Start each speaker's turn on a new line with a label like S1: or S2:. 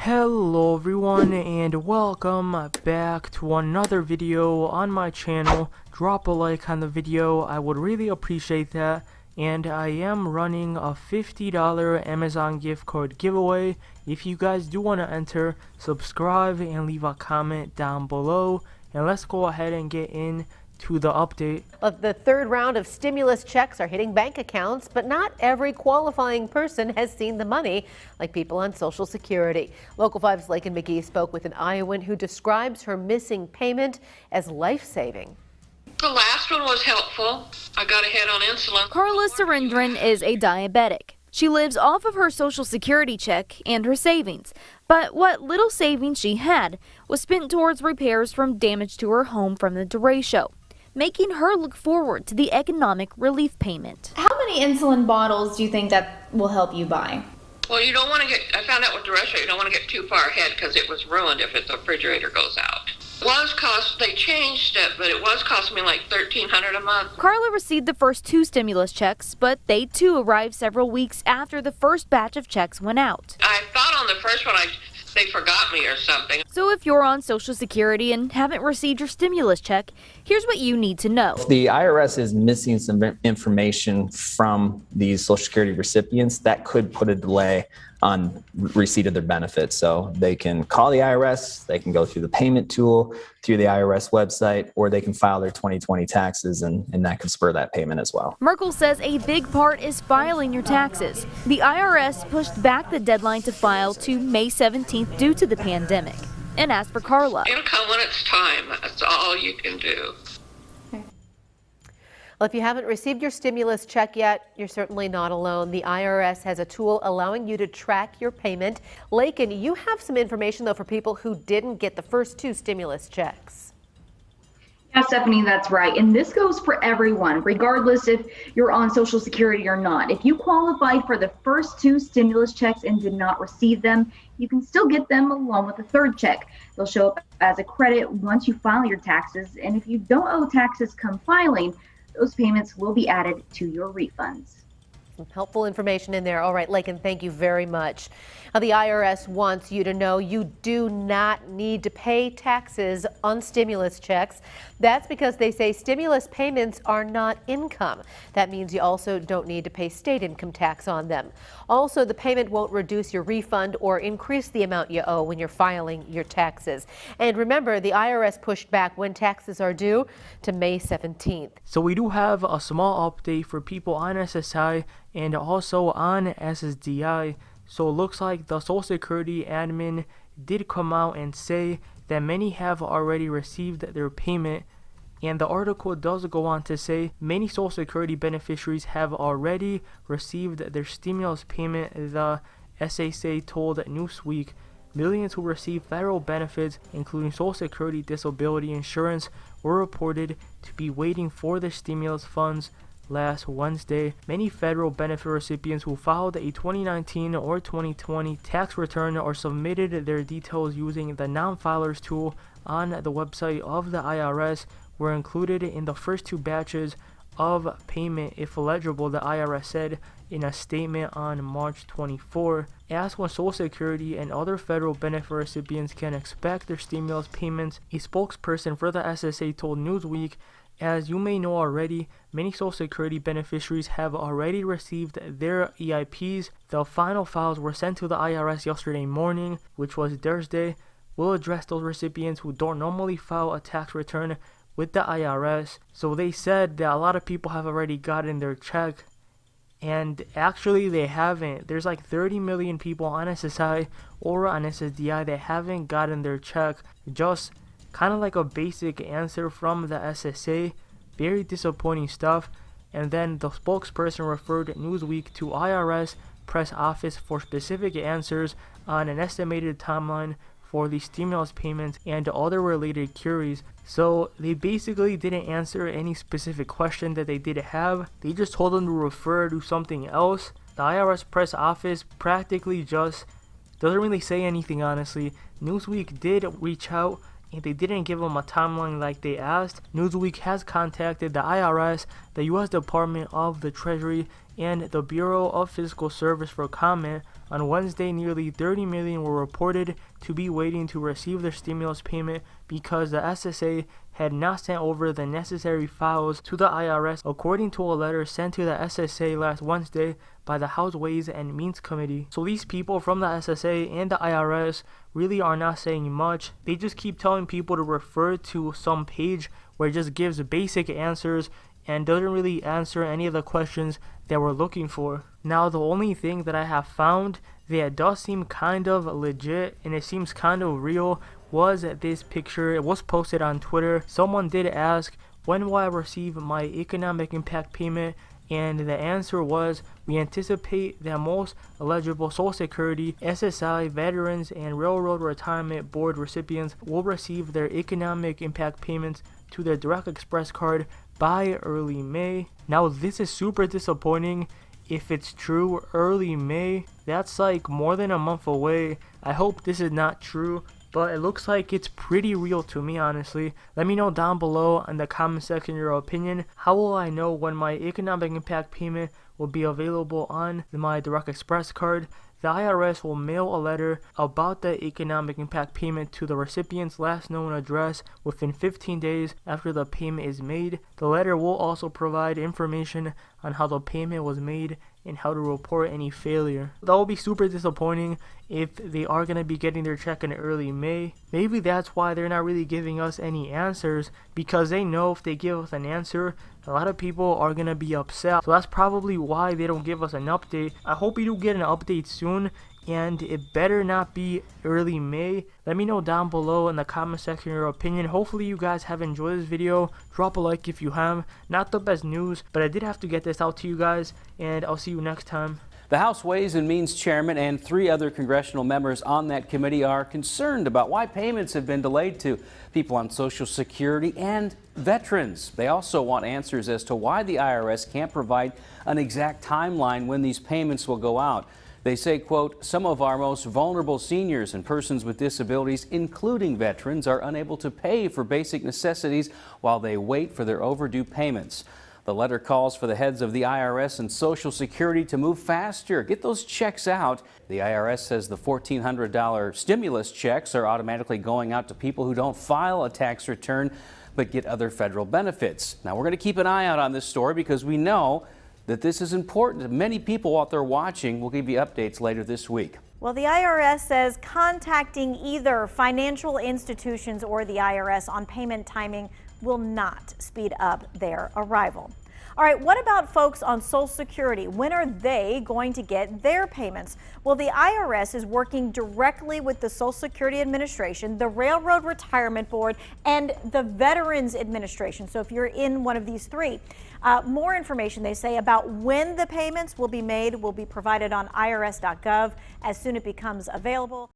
S1: Hello everyone and welcome back to another video on my channel. Drop a like on the video, I would really appreciate that. And I am running a $50 Amazon gift card giveaway. If you guys do want to enter, subscribe and leave a comment down below. And let's go ahead and get into the update.
S2: The third round of stimulus checks are hitting bank accounts, but not every qualifying person has seen the money, like people on Social Security. Local 5's Lakin McGee spoke with an Iowan who describes her missing payment as life-saving.
S3: The last one was helpful. I got ahead on insulin.
S4: Carla Surendran is a diabetic. She lives off of her Social Security check and her savings. But what little savings she had was spent towards repairs from damage to her home from the derecho, making her look forward to the economic relief payment.
S5: How many insulin bottles do you think that will help you buy?
S3: Well, you don't want to I found out with the restaurant, you don't want to get too far ahead because it was ruined if the refrigerator goes out. They changed it, but it was costing me like $1,300 a month.
S4: Carla received the first two stimulus checks, but they too arrived several weeks after the first batch of checks went out.
S3: I thought on the first one they forgot me or something.
S4: So if you're on Social Security and haven't received your stimulus check, here's what you need to know.
S6: The IRS is missing some information from these Social Security recipients that could put a delay on receipt of their benefits. So they can call the IRS, they can go through the payment tool, through the IRS website, or they can file their 2020 taxes and that could spur that payment as well.
S4: Merkel says a big part is filing your taxes. The IRS pushed back the deadline to file to May 17th due to the pandemic. And as for Carla,
S3: It'll come when it's time. That's all you can do.
S2: Well, if you haven't received your stimulus check yet, you're certainly not alone. The IRS has a tool allowing you to track your payment. Lakin, you have some information, though, for people who didn't get the first two stimulus checks.
S7: Yeah, Stephanie, that's right. And this goes for everyone, regardless if you're on Social Security or not. If you qualified for the first two stimulus checks and did not receive them, you can still get them along with the third check. They'll show up as a credit once you file your taxes. And if you don't owe taxes come filing, those payments will be added to your refunds.
S2: Some helpful information in there. All right, Lakin, thank you very much. Now, the IRS wants you to know you do not need to pay taxes on stimulus checks. That's because they say stimulus payments are not income. That means you also don't need to pay state income tax on them. Also, the payment won't reduce your refund or increase the amount you owe when you're filing your taxes. And remember, the IRS pushed back when taxes are due to May 17th.
S1: So we do have a small update for people on SSI and also on SSDI. So it looks like the Social Security admin did come out and say that many have already received their payment. And the article does go on to say many Social Security beneficiaries have already received their stimulus payment. The SSA told Newsweek millions who receive federal benefits, including Social Security disability insurance, were reported to be waiting for their stimulus funds last Wednesday. Many federal benefit recipients who filed a 2019 or 2020 tax return or submitted their details using the non-filers tool on the website of the IRS were included in the first two batches of payment if eligible, the IRS said in a statement on March 24. Asked when Social Security and other federal benefit recipients can expect their stimulus payments, a spokesperson for the SSA told Newsweek, as you may know already, many Social Security beneficiaries have already received their EIPs. The final files were sent to the IRS yesterday morning, which was Thursday. We'll address those recipients who don't normally file a tax return with the IRS. So they said that a lot of people have already gotten their check, and actually they haven't. There's like 30 million people on SSI or on SSDI that haven't gotten their check. Just kind of like a basic answer from the SSA. Very disappointing stuff. And then the spokesperson referred Newsweek to IRS press office for specific answers on an estimated timeline for the stimulus payments and other related queries. So they basically didn't answer any specific question that they did have. They just told them to refer to something else. The IRS press office practically just doesn't really say anything, honestly. Newsweek did reach out and they didn't give them a timeline like they asked. Newsweek has contacted the IRS, the U.S. Department of the Treasury, and the Bureau of Fiscal Service for comment. On Wednesday, nearly 30 million were reported to be waiting to receive their stimulus payment because the SSA had not sent over the necessary files to the IRS, according to a letter sent to the SSA last Wednesday by the House Ways and Means Committee. So these people from the SSA and the IRS really are not saying much. They just keep telling people to refer to some page where it just gives basic answers and doesn't really answer any of the questions that we're looking for. Now, the only thing that I have found that does seem kind of legit and it seems kind of real was this picture. It was posted on Twitter. Someone did ask, when will I receive my economic impact payment? And the answer was, we anticipate that most eligible Social Security, SSI, Veterans, and Railroad Retirement Board recipients will receive their economic impact payments to their Direct Express card by early May. Now, this is super disappointing. If it's true, early May, that's like more than a month away. I hope this is not true, but it looks like it's pretty real to me, honestly. Let me know down below in the comment section your opinion. How will I know when my economic impact payment will be available on my Direct Express card? The IRS will mail a letter about the economic impact payment to the recipient's last known address within 15 days after the payment is made. The letter will also provide information on how the payment was made and how to report any failure. That will be super disappointing if they are going to be getting their check in early May. Maybe that's why they're not really giving us any answers, because they know if they give us an answer, a lot of people are going to be upset. So that's probably why they don't give us an update. I hope you do get an update soon, and it better not be early May. Let me know down below in the comment section your opinion. Hopefully you guys have enjoyed this video. Drop a like if you have. Not the best news, but I did have to get this out to you guys, and I'll see you next time.
S8: The House Ways and Means Chairman and 3 other congressional members on that committee are concerned about why payments have been delayed to people on Social Security and veterans. They also want answers as to why the IRS can't provide an exact timeline when these payments will go out. They say, quote, some of our most vulnerable seniors and persons with disabilities, including veterans, are unable to pay for basic necessities while they wait for their overdue payments. The letter calls for the heads of the IRS and Social Security to move faster, get those checks out. The IRS says the $1,400 stimulus checks are automatically going out to people who don't file a tax return but get other federal benefits. Now, we're going to keep an eye out on this story because we know that this is important to many people out there watching. We'll give you updates later this week.
S9: Well, the IRS says contacting either financial institutions or the IRS on payment timing will not speed up their arrival. All right, what about folks on Social Security? When are they going to get their payments? Well, the IRS is working directly with the Social Security Administration, the Railroad Retirement Board, and the Veterans Administration. So if you're in one of these 3, more information, they say, about when the payments will be made will be provided on irs.gov as soon as it becomes available.